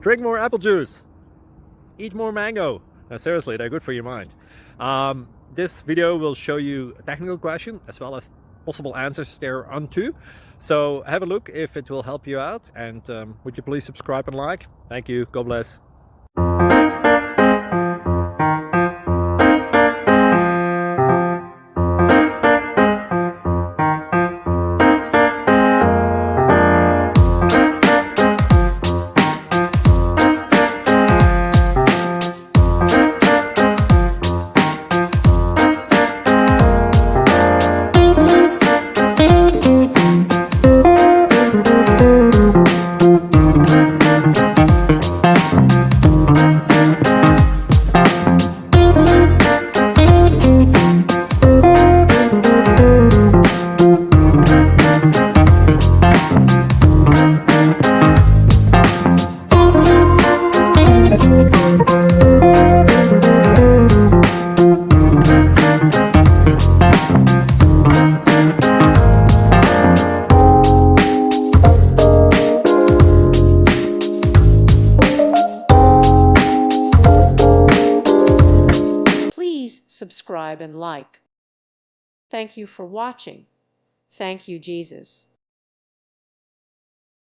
Drink more apple juice. Eat more mango. No, seriously, they're good for your mind. This video will show you a technical question as well as possible answers thereunto. So have a look if it will help you out, and would you please subscribe and like? Thank you. God bless. Please subscribe and like. Thank you for watching. Thank you, Jesus.